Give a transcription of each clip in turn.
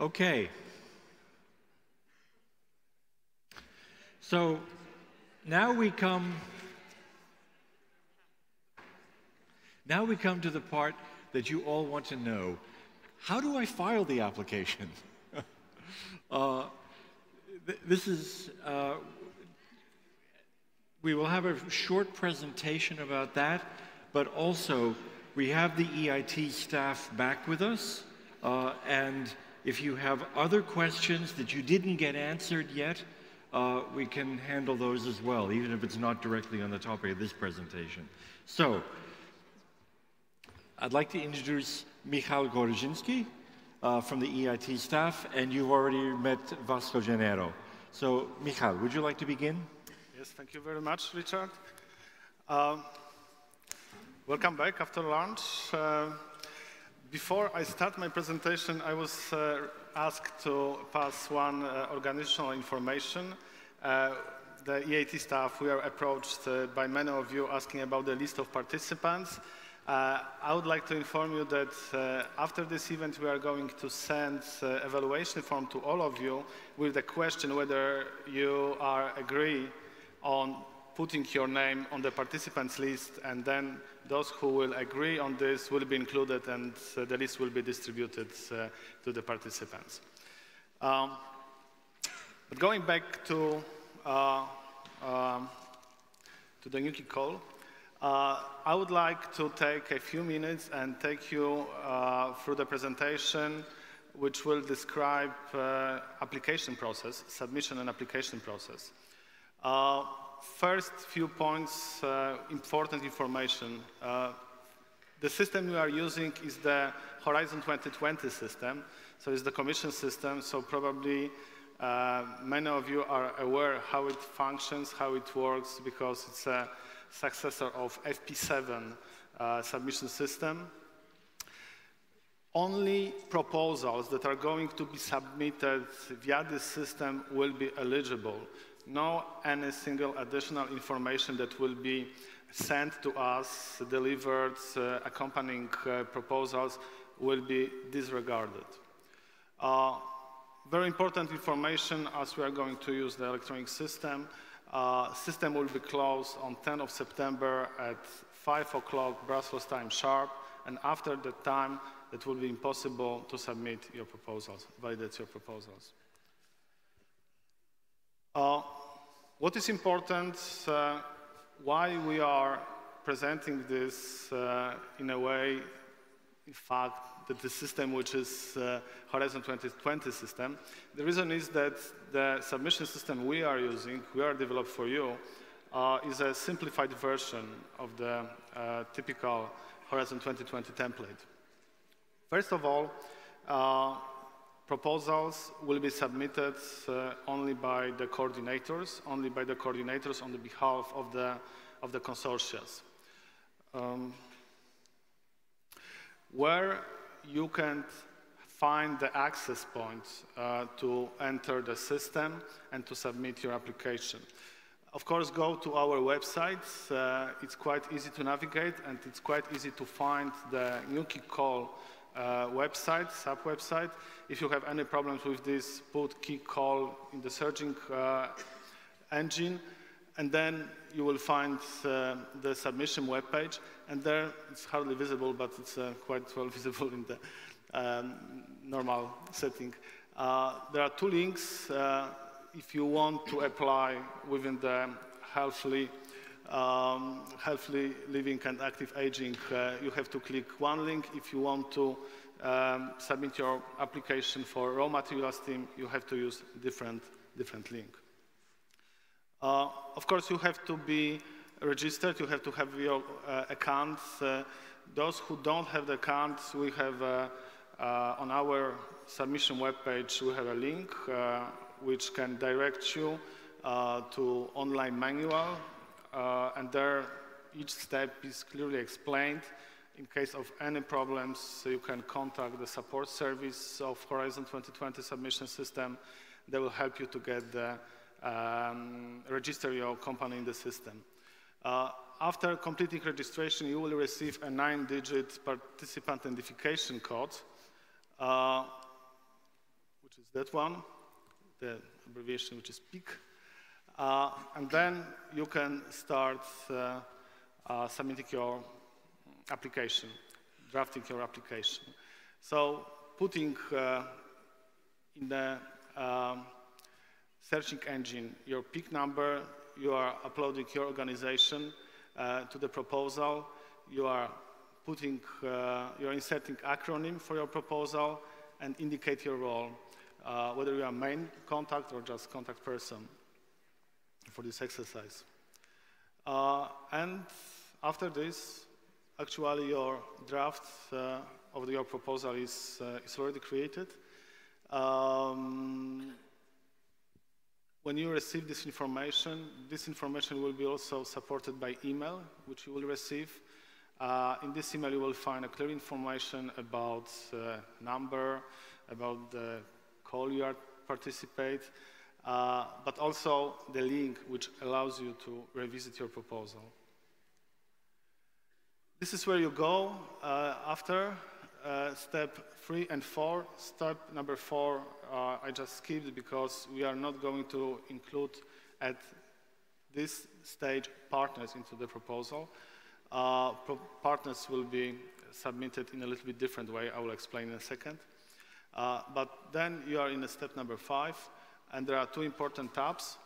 Okay. So now we come to the part that you all want to know. How do I file the application? We will have a short presentation about that, but also we have the EIT staff back with us, and if you have other questions that you didn't get answered yet, we can handle those as well, even if it's not directly on the topic of this presentation. So, I'd like to introduce Michal Gorzynski from the EIT staff, and you've already met Vasco Janeiro. So, Michal, would you like to begin? Yes, thank you very much, Richard. Welcome back after lunch. Before I start my presentation, I was asked to pass one organizational information. The EIT staff, we are approached by many of you asking about the list of participants. I would like to inform you that after this event, we are going to send evaluation form to all of you with the question whether you agree on putting your name on the participants list, and then those who will agree on this will be included, and the list will be distributed to the participants. But going back to the new KIC call, I would like to take a few minutes and take you through the presentation, which will describe application process, submission and application process. First few points, important information. The system we are using is the Horizon 2020 system, so it's the Commission system, so probably many of you are aware how it functions, how it works, because it's a successor of FP7 submission system. Only proposals that are going to be submitted via this system will be eligible. No any single additional information that will be sent to us, delivered, accompanying proposals will be disregarded. Very important information, as we are going to use the electronic system. System will be closed on 10th of September at 5 o'clock Brussels time sharp, and after that time, it will be impossible to submit your proposals, validate your proposals. What is important, why we are presenting this in a way, in fact, that the system which is Horizon 2020 system, the reason is that the submission system we are using, we are developed for you, is a simplified version of the typical Horizon 2020 template. First of all, proposals will be submitted only by the coordinators on the behalf of the consortia. Where you can find the access points to enter the system and to submit your application. Of course, go to our website. It's quite easy to navigate, and it's quite easy to find the new KIC call website, sub-website. If you have any problems with this, put KIC call in the searching engine, and then you will find the submission webpage, and there it's hardly visible, but it's quite well visible in the normal setting. There are two links. If you want to apply within the healthy living and active aging, you have to click one link. If you want to submit your application for raw materials team, you have to use different link. Of course, you have to be registered. You have to have your account. Those who don't have the account, we have on our submission webpage, we have a link which can direct you to online manual, and there each step is clearly explained. In case of any problems, you can contact the support service of Horizon 2020 submission system. They will help you to get the register your company in the system. After completing registration, you will receive a 9-digit participant identification code. is that one, the abbreviation which is PIC. And then you can start submitting your application, drafting your application. So putting in the searching engine your PIC number, you are uploading your organization to the proposal, you are inserting acronym for your proposal and indicate your role, whether you are main contact or just contact person for this exercise. And after this, actually your draft of your proposal is already created. When you receive this information will be also supported by email, which you will receive. In this email, you will find a clear information about number, about the call you are participate, but also the link which allows you to revisit your proposal. This is where you go after step 3 and 4. Step number 4 I just skipped because we are not going to include at this stage partners into the proposal. Partners will be submitted in a little bit different way. I will explain in a second. But then you are in step number 5, and there are 2 important tabs.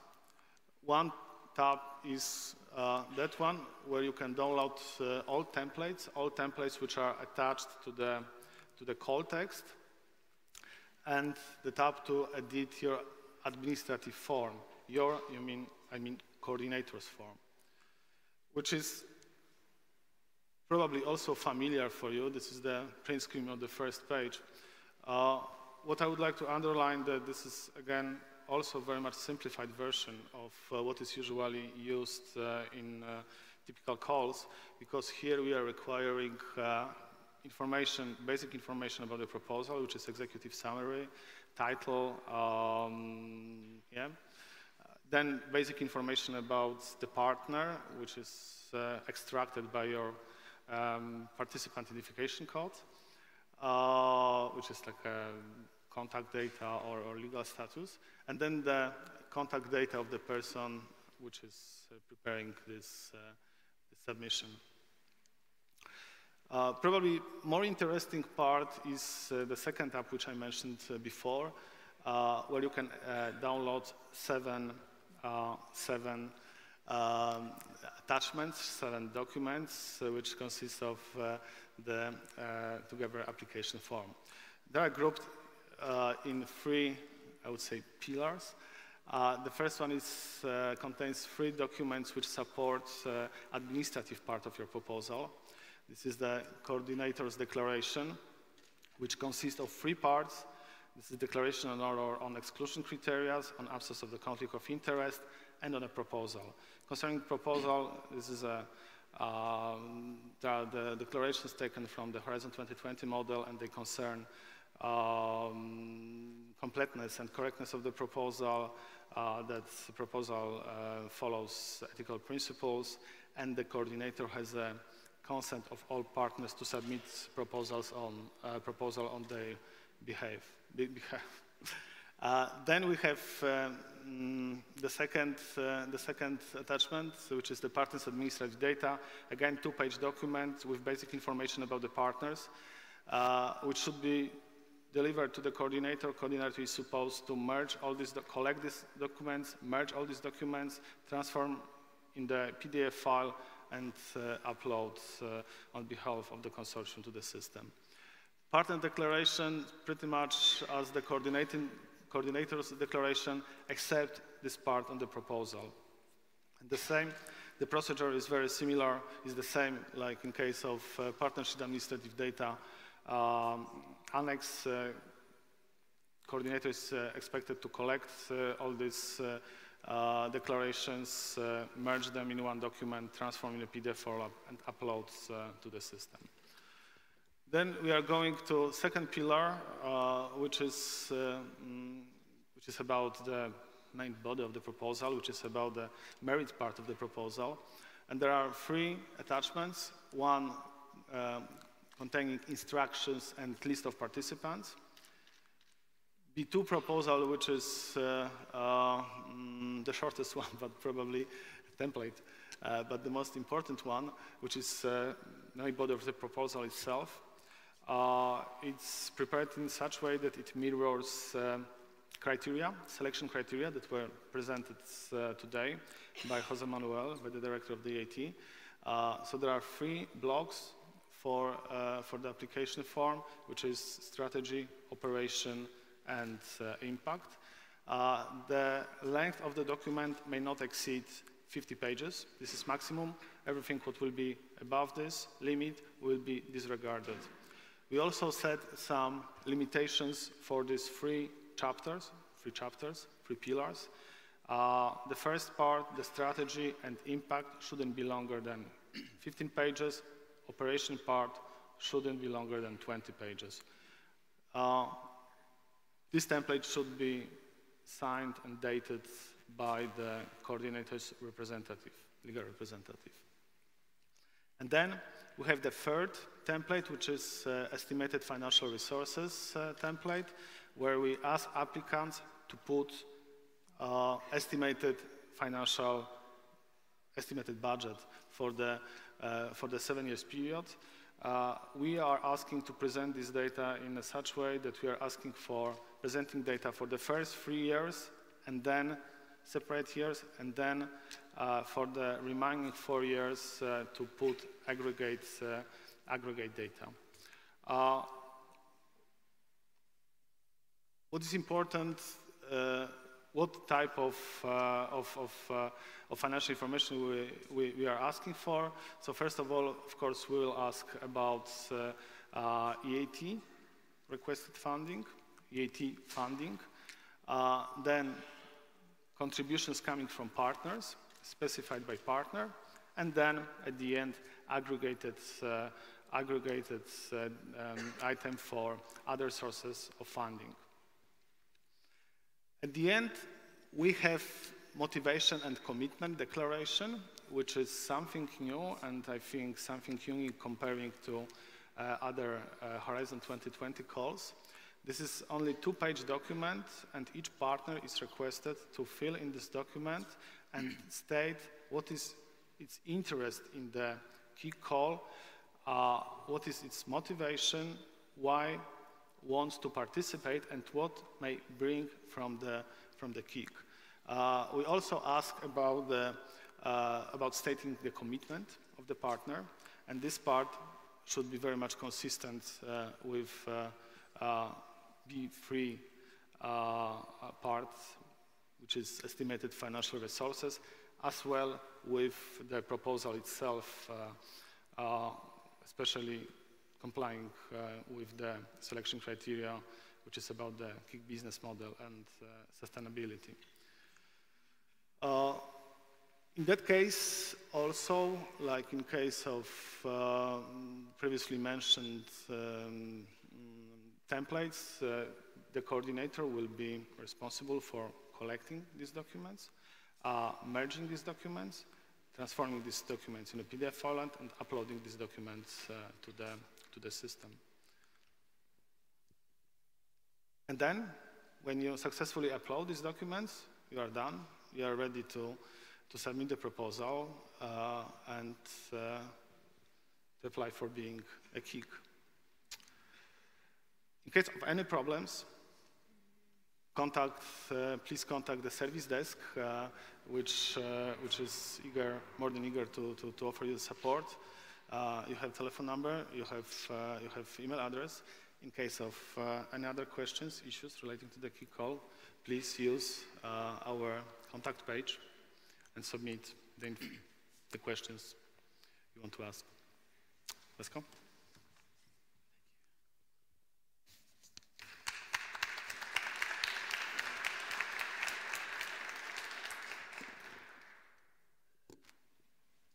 One tab is that one where you can download all templates which are attached to the call text, and the tab to edit your administrative form. I mean coordinator's form, which is probably also familiar for you. This is the print screen on the first page. What I would like to underline that this is, again, also a very much simplified version of what is usually used in typical calls, because here we are requiring basic information about the proposal, which is executive summary, title, then basic information about the partner, which is extracted by your participant identification code, which is like a contact data or legal status, and then the contact data of the person which is preparing this submission. Probably more interesting part is the second app which I mentioned before, where you can download seven attachments, 7 documents, which consist of the together application form. They are grouped in 3, I would say, pillars. The first one contains 3 documents which support administrative part of your proposal. This is the coordinator's declaration, which consists of 3 parts. This is declaration on exclusion criteria, on absence of the conflict of interest, and on a proposal. Concerning proposal, this is the declarations taken from the Horizon 2020 model, and they concern completeness and correctness of the proposal, that the proposal follows ethical principles, and the coordinator has a consent of all partners to submit proposal on their behalf. Then we have the second attachment, which is the partners' administrative data. Again, 2-page document with basic information about the partners, which should be delivered to the coordinator. Coordinator is supposed to merge all these, collect these documents, merge all these documents, transform in the PDF file, and upload on behalf of the consortium to the system. Partner declaration, pretty much as the coordinator's declaration, except this part on the proposal. And the procedure is very similar, is the same like in case of partnership administrative data. Annex coordinator is expected to collect all these declarations, merge them in one document, transform in a PDF file, and upload to the system. Then we are going to second pillar, which is about the main body of the proposal, which is about the merit part of the proposal. And there are 3 attachments, one containing instructions and list of participants. B2 proposal, which is the shortest one, but probably a template, but the most important one, which is no body of the proposal itself. It's prepared in such a way that it mirrors criteria, selection criteria that were presented today by Jose Manuel, by the director of the EIT. So there are 3 blocks for the application form, which is strategy, operation, and impact. The length of the document may not exceed 50 pages. This is maximum. Everything what will be above this limit will be disregarded. We also set some limitations for these 3 chapters, 3 pillars. The first part, the strategy and impact, shouldn't be longer than 15 pages. Operation part shouldn't be longer than 20 pages. This template should be signed and dated by the coordinator's representative, legal representative. And then we have the third template, which is estimated financial resources template, where we ask applicants to put estimated budget for the 7 years period. We are asking to present this data in such a way that we are asking for presenting data for the first 3 years, and then separate years, and then for the remaining 4 years to put aggregate data. What is important, what type of financial information we are asking for? So first of all, of course, we will ask about EIT requested funding, EIT funding, then contributions coming from partners, specified by partner, and then at the end, aggregated item for other sources of funding. At the end, we have motivation and commitment declaration, which is something new, and I think something unique comparing to other Horizon 2020 calls. This is only a 2-page document, and each partner is requested to fill in this document and state what is its interest in the KIC call, what is its motivation, why wants to participate, and what may bring from the KIC. We also ask about stating the commitment of the partner, and this part should be very much consistent with B3 part, which is estimated financial resources, as well with the proposal itself, especially complying with the selection criteria, which is about the KIC business model and sustainability. In that case, also, like in case of previously mentioned templates, the coordinator will be responsible for collecting these documents, merging these documents, transforming these documents in a PDF format, and uploading these documents to the system. And then, when you successfully upload these documents, you are done. You are ready to submit the proposal and to apply for being a KIC. In case of any problems, please contact the service desk, which is more than eager to offer you support. You have telephone number, you have email address. In case of any other questions, issues relating to the KIC call, please use our contact page and submit the questions you want to ask. Vasco?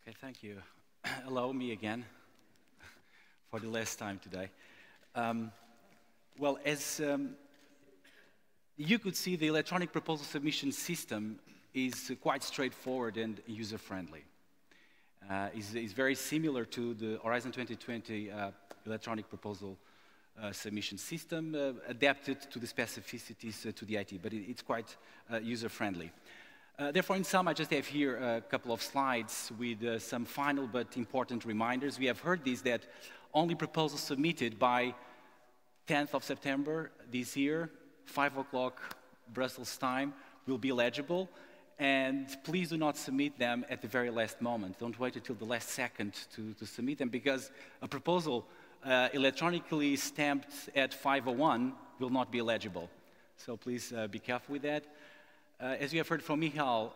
Okay, thank you. Allow me again for the last time today. Well, as you could see, the electronic proposal submission system is quite straightforward and user-friendly. It's very similar to the Horizon 2020 electronic proposal submission system adapted to the specificities to the IT, but it's quite user-friendly. Therefore, in sum, I just have here a couple of slides with some final but important reminders. We have heard this, that only proposals submitted by 10th of September this year, 5 o'clock Brussels time, will be eligible. And please do not submit them at the very last moment. Don't wait until the last second to submit them, because a proposal electronically stamped at 5:01 will not be eligible. So please be careful with that. As you have heard from Michal,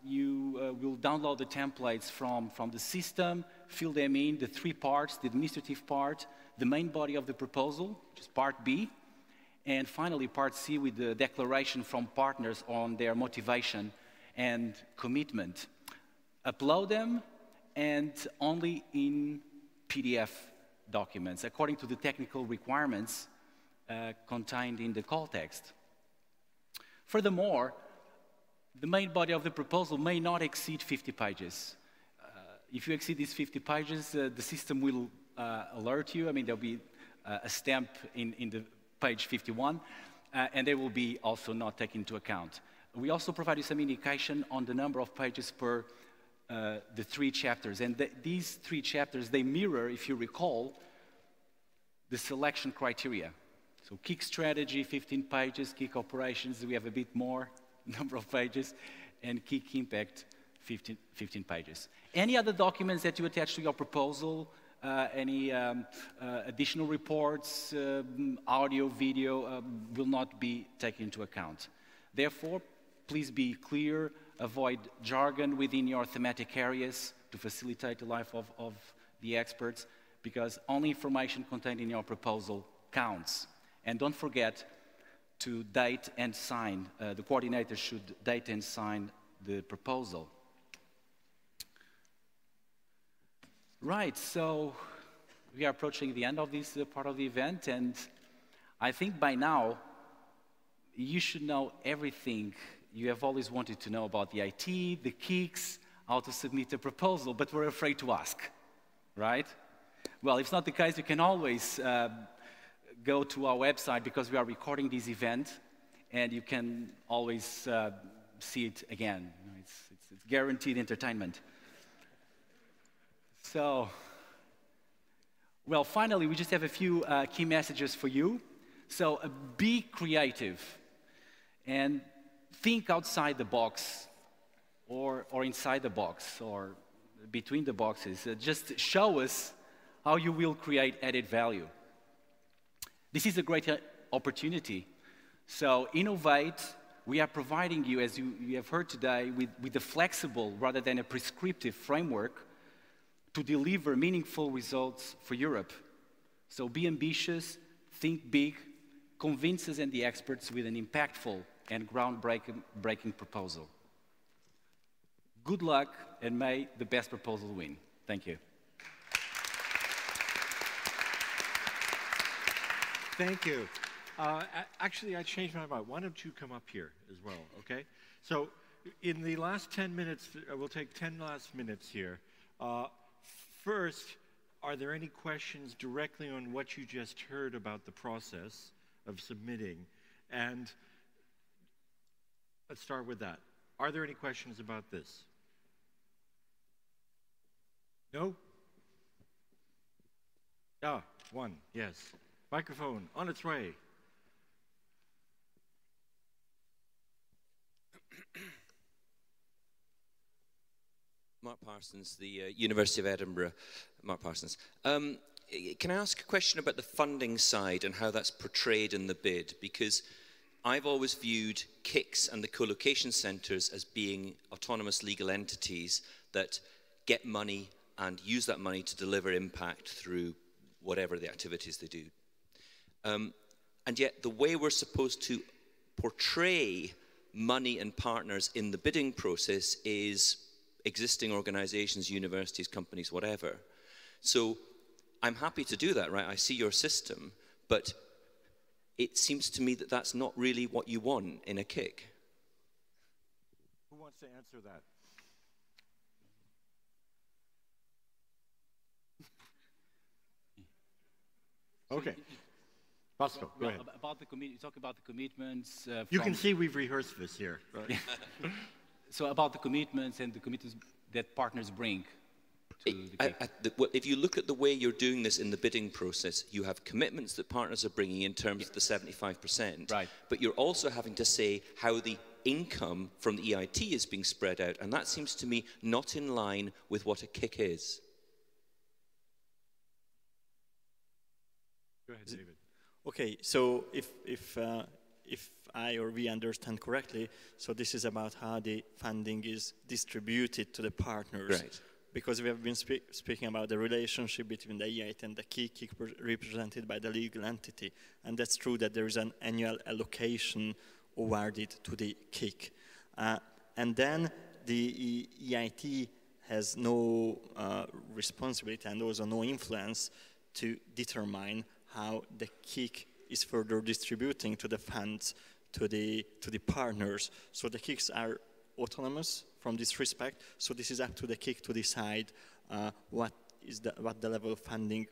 you will download the templates from the system, fill them in, the 3 parts, the administrative part, the main body of the proposal, which is part B, and finally part C with the declaration from partners on their motivation and commitment. Upload them, and only in PDF documents, according to the technical requirements contained in the call text. Furthermore, the main body of the proposal may not exceed 50 pages. If you exceed these 50 pages, the system will alert you. I mean, there'll be a stamp in the page 51, and they will be also not taken into account. We also provide you some indication on the number of pages per the 3 chapters. And these 3 chapters, they mirror, if you recall, the selection criteria. So KIC strategy, 15 pages, KIC operations, we have a bit more number of pages, and KIC impact, 15 pages. Any other documents that you attach to your proposal, any additional reports, audio, video, will not be taken into account. Therefore, please be clear, avoid jargon within your thematic areas to facilitate the life of the experts, because only information contained in your proposal counts. And don't forget to date and sign. The coordinator should date and sign the proposal. Right, so we are approaching the end of this part of the event, and I think by now you should know everything you have always wanted to know about the IT, the KICs, how to submit a proposal, but we're afraid to ask, right? Well, if it's not the case, you can always go to our website, because we are recording this event, and you can always see it again. It's guaranteed entertainment. So, well, finally, we just have a few key messages for you. So, be creative and think outside the box, or inside the box, or between the boxes. Just show us how you will create added value. This is a great opportunity. So innovate. We are providing you, as you have heard today, with a flexible rather than a prescriptive framework to deliver meaningful results for Europe. So be ambitious, think big, convince us and the experts with an impactful and groundbreaking proposal. Good luck, and may the best proposal win. Thank you. Thank you. Actually, I changed my mind. Why don't you come up here as well, okay? So in the last 10 minutes, we'll take 10 last minutes here. First, are there any questions directly on what you just heard about the process of submitting? And let's start with that. Are there any questions about this? No? Ah, one, yes. Microphone on its way. Mark Parsons, the University of Edinburgh. Mark Parsons. Can I ask a question about the funding side and how that's portrayed in the bid? Because I've always viewed KICs and the co-location centres as being autonomous legal entities that get money and use that money to deliver impact through whatever the activities they do. And yet the way we're supposed to portray money and partners in the bidding process is existing organizations, universities, companies, whatever. So I'm happy to do that, right? I see your system, but it seems to me that that's not really what you want in a KIC. Who wants to answer that? Okay. Vasco, go ahead. About the you talk about the commitments. You can see we've rehearsed this here. Right? So about the commitments and the commitments that partners bring to the KIC. If you look at the way you're doing this in the bidding process, you have commitments that partners are bringing in terms of the 75%, right. But you're also having to say how the income from the EIT is being spread out, and that seems to me not in line with what a KIC is. Go ahead, David. Okay, so if I or we understand correctly, so this is about how the funding is distributed to the partners. Right. Because we have been speaking about the relationship between the EIT and the KIC represented by the legal entity. And that's true that there is an annual allocation awarded to the KIC. And then the EIT has no responsibility and also no influence to determine how the KIC is further distributing to the funds to the partners. So the KICs are autonomous from this respect. So this is up to the KIC to decide what the level of funding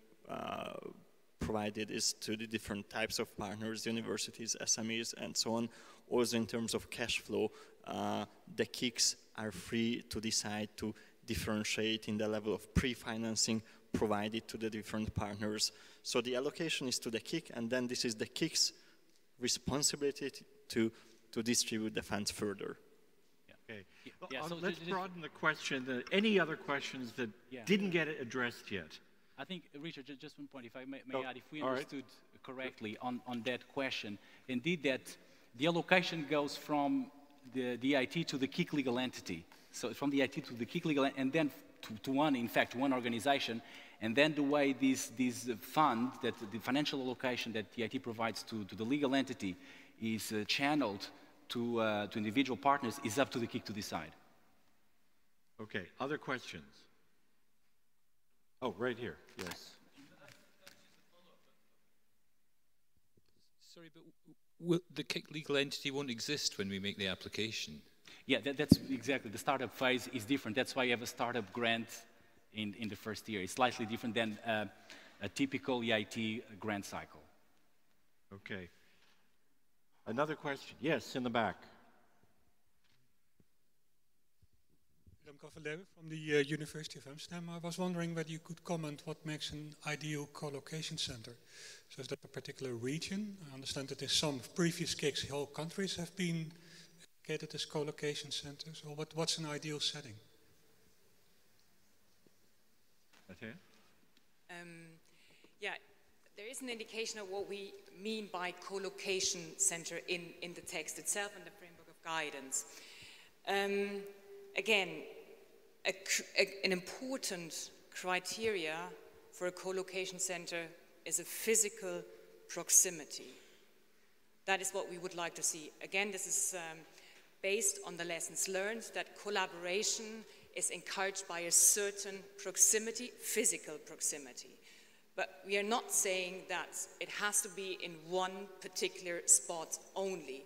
provided is to the different types of partners, universities, SMEs, and so on. Also in terms of cash flow, the KICs are free to decide to differentiate in the level of pre-financing provided to the different partners. So the allocation is to the KIC, and then this is the KIC's responsibility to distribute the funds further. Okay. Yeah, so let's broaden the question. Any other questions that didn't get addressed yet? I think, Richard, just one point, if I may add, if we understood correctly on that question, indeed that the allocation goes from the EIT to the KIC legal entity. So from the EIT to the KIC legal entity, and then to one organization, and then the way this fund, that the financial allocation that the EIT provides to the legal entity is channeled to individual partners is up to the KIC to decide. Okay, other questions? Oh, right here, yes. Sorry, but the KIC legal entity won't exist when we make the application? Yeah, that's exactly. The startup phase is different. That's why you have a startup grant in the first year. It's slightly different than a typical EIT grant cycle. Okay. Another question? Yes, in the back. From the University of Amsterdam. I was wondering whether you could comment what makes an ideal co-location center. So is that a particular region? I understand that in some previous KICs, whole countries have been indicated as co-location centers. Or what's an ideal setting? Mathea? Yeah, there is an indication of what we mean by co-location center in the text itself and the framework of guidance. Again, an important criteria for a co-location center is a physical proximity. That is what we would like to see. Again, this is based on the lessons learned, that collaboration is encouraged by a certain proximity, physical proximity. But we are not saying that it has to be in one particular spot only.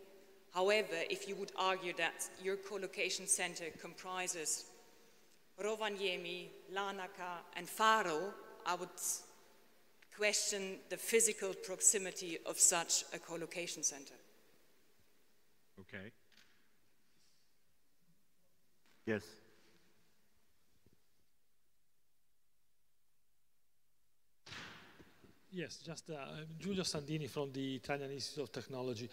However, if you would argue that your co-location center comprises Rovaniemi, Larnaca, and Faro, I would question the physical proximity of such a co-location center. Okay. Yes. Yes, just Giulio Sandini from the Italian Institute of Technology.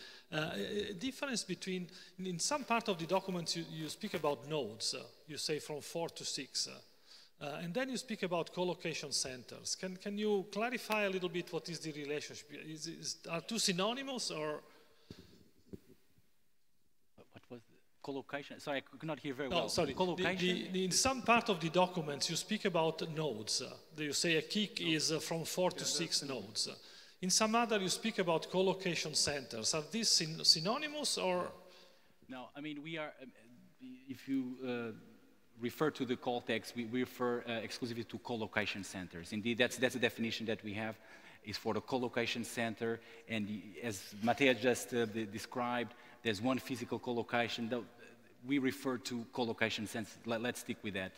Difference between, in some part of the documents you speak about nodes, you say from 4 to 6, and then you speak about co-location centers. Can you clarify a little bit what is the relationship? Are two synonymous or? What was the co-location? Sorry, I could not hear very well. No, sorry. Co-location? In some part of the documents you speak about nodes. You say a KIC is from 4 to 6 nodes. In some other you speak about co-location centers. Are these synonymous or? No, I mean we are, if you refer to the call text, we refer exclusively to co-location centers. Indeed, that's the definition that we have, is for the co-location center. And as Mathea just described, there's one physical co-location. We refer to co-location centers. Let's stick with that.